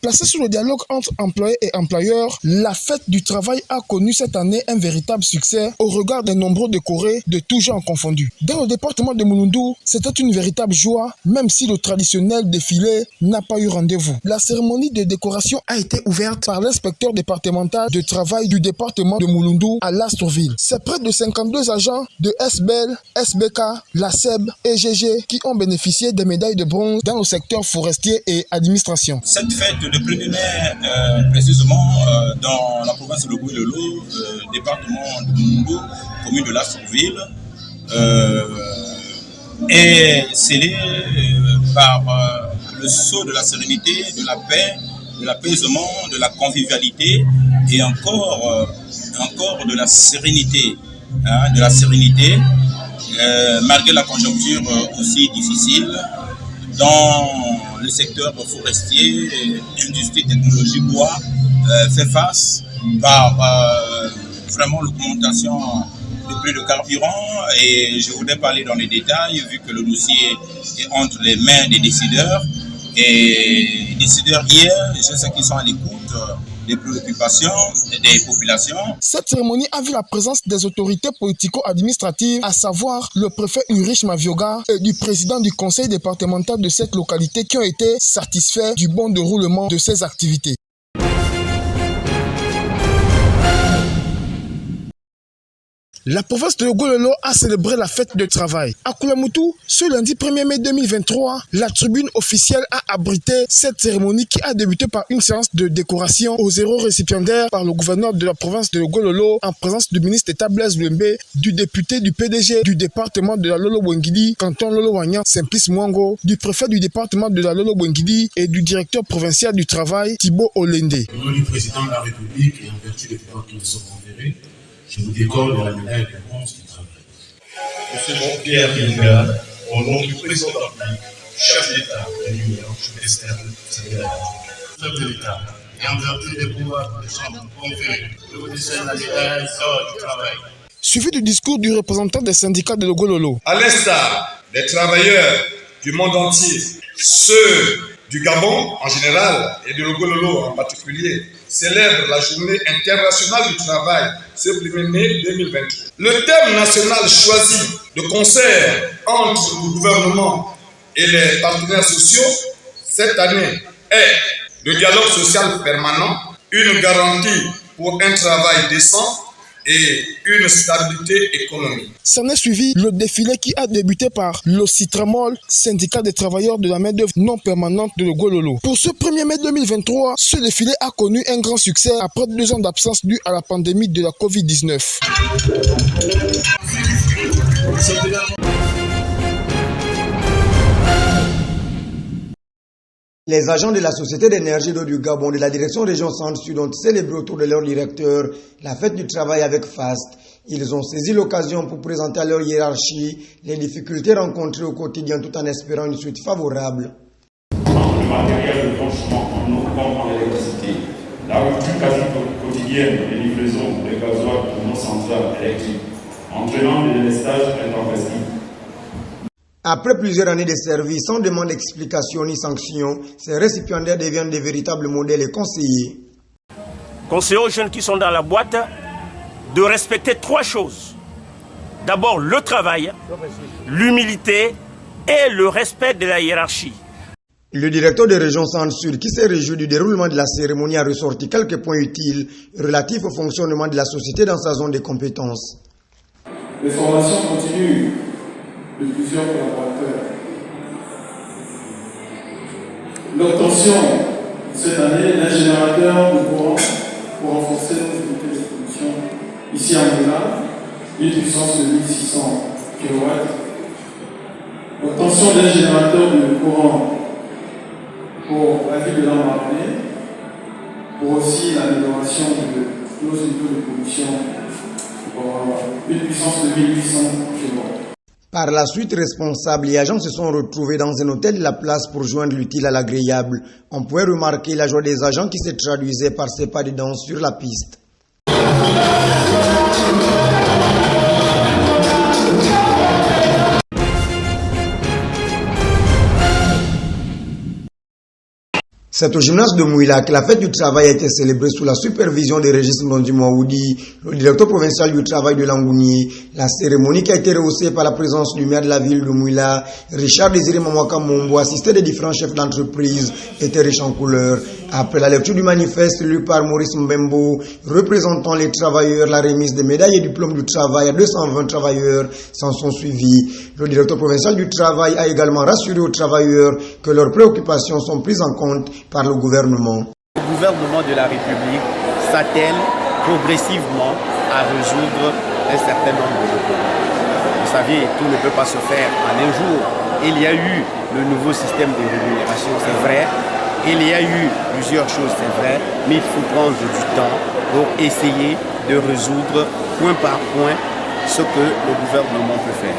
Placée sur le dialogue entre employés et employeurs, la fête du travail a connu cette année un véritable succès au regard des nombreux décorés de tous genres confondus. Dans le département de Mulundu, c'était une véritable joie, même si le traditionnel défilé n'a pas eu rendez-vous. La cérémonie de décoration a été ouverte par l'inspecteur départemental de travail du département de Mulundu à Lastrouville. C'est près de 52 agents de SBL, SBK, la SEB et GG qui ont bénéficié des médailles de bronze dans le secteur forestier et administration. Cette fête de 1er mai, précisément dans la province de Gouilolo, département de Mulundu, commune de Lastrouville, est scellée par le sceau de la sérénité, de la paix, de l'apaisement, de la convivialité et encore de la sérénité. Malgré la conjoncture aussi difficile dans le secteur forestier, industrie, technologie, bois, fait face par vraiment l'augmentation du prix de carburant. Et je voudrais parler dans les détails vu que le dossier est entre les mains des décideurs. Et les décideurs hier, je sais qu'ils sont à l'écoute des préoccupations des populations. Cette cérémonie a vu la présence des autorités politico-administratives, à savoir le préfet Ulrich Mavioga et du président du conseil départemental de cette localité qui ont été satisfaits du bon déroulement de ces activités. La province de Gouilolo a célébré la fête de travail. À Koulamoutou, ce lundi 1er mai 2023, la tribune officielle a abrité cette cérémonie qui a débuté par une séance de décoration aux 0 récipiendaires par le gouverneur de la province de Gouilolo en présence du ministre d'État Blaise Louembe, du député du PDG du département de la Lolo-Bouengidi, canton Lolo-Wagnan, Simplice Mwango, du préfet du département de la Lolo-Bouengidi et du directeur provincial du travail, Thibaut Olende. Au nom du président de la République et en vertu des pouvoirs qui nous sont conférés, je vous décore de la médaille de bronze du travail. Monsieur Jean-Pierre Riga, au nom du président de la République, chef d'État de l'Union, je t'externe cette médaille. Chef de l'État, et en vertu des pouvoirs qui nous sont conférés, je vous décerne la médaille d'or du travail. Suivi du discours du représentant des syndicats de Gouilolo. À l'instar des travailleurs du monde entier, ceux du Gabon en général et de Gouilolo en particulier, célèbre la journée internationale du travail ce 1er mai 2023. Le thème national choisi de concert entre le gouvernement et les partenaires sociaux cette année est le dialogue social permanent, une garantie pour un travail décent et une stabilité économique. S'en est suivi le défilé qui a débuté par le Citramol, syndicat des travailleurs de la main-d'œuvre non permanente de Gouilolo. Pour ce 1er mai 2023, ce défilé a connu un grand succès après 2 ans d'absence due à la pandémie de la Covid-19. Les agents de la Société d'énergie d'eau du Gabon de la direction région Centre-Sud ont célébré autour de leur directeur la fête du travail avec faste. Ils ont saisi l'occasion pour présenter à leur hiérarchie les difficultés rencontrées au quotidien tout en espérant une suite favorable. Le matériel de branchement en eau comme en électricité, la rupture quasi quotidienne des livraisons de gasoil pour nos centrales électriques, entraînant des délestages intempestifs. Après plusieurs années de service sans demande d'explication ni sanction, ces récipiendaires deviennent des véritables modèles et conseillers. Conseiller aux jeunes qui sont dans la boîte de respecter 3 choses. D'abord le travail, l'humilité et le respect de la hiérarchie. Le directeur de région Centre-Sud, qui s'est réjoui du déroulement de la cérémonie, a ressorti quelques points utiles relatifs au fonctionnement de la société dans sa zone de compétences. Les formations continuent de plusieurs collaborateurs. L'obtention cette année d'un générateur de courant pour renforcer nos unités de production ici à Moula, une puissance de 1600 kW. L'obtention d'un générateur de courant pour la ville de Lambaréné, pour aussi l'amélioration de nos unités de production pour une puissance de 1800 kW. Par la suite, responsables et agents se sont retrouvés dans un hôtel de la place pour joindre l'utile à l'agréable. On pouvait remarquer la joie des agents qui se traduisait par ces pas de danse sur la piste. C'est au gymnase de Mouila que la fête du travail a été célébrée sous la supervision de Régis Mlondi Mouaoudi, le directeur provincial du travail de Langouni. La cérémonie qui a été rehaussée par la présence du maire de la ville de Mouila, Richard Désiré Mamouaka Mombo, assisté des différents chefs d'entreprise, était riche en couleurs. Après la lecture du manifeste lu par Maurice Mbembo, représentant les travailleurs, la remise des médailles et diplômes du travail à 220 travailleurs s'en sont suivis. Le directeur provincial du travail a également rassuré aux travailleurs que leurs préoccupations sont prises en compte par le gouvernement. Le gouvernement de la République s'attelle progressivement à résoudre un certain nombre de problèmes. Vous savez, tout ne peut pas se faire en un jour. Il y a eu le nouveau système de rémunération, c'est vrai. Il y a eu plusieurs choses, c'est vrai, mais il faut prendre du temps pour essayer de résoudre point par point ce que le gouvernement peut faire.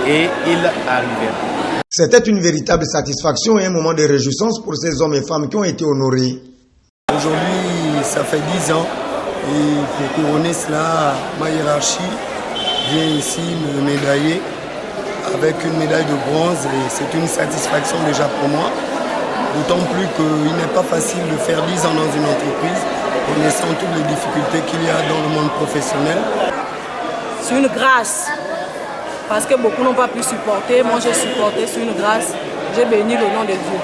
Et il arrivera. C'était une véritable satisfaction et un moment de réjouissance pour ces hommes et femmes qui ont été honorés. Aujourd'hui, ça fait 10 ans et pour couronner cela, ma hiérarchie vient ici me médailler avec une médaille de bronze et c'est une satisfaction déjà pour moi. D'autant plus qu'il n'est pas facile de faire 10 ans dans une entreprise, connaissant toutes les difficultés qu'il y a dans le monde professionnel. C'est une grâce, parce que beaucoup n'ont pas pu supporter. Moi, j'ai supporté, c'est une grâce. J'ai béni le nom de Dieu.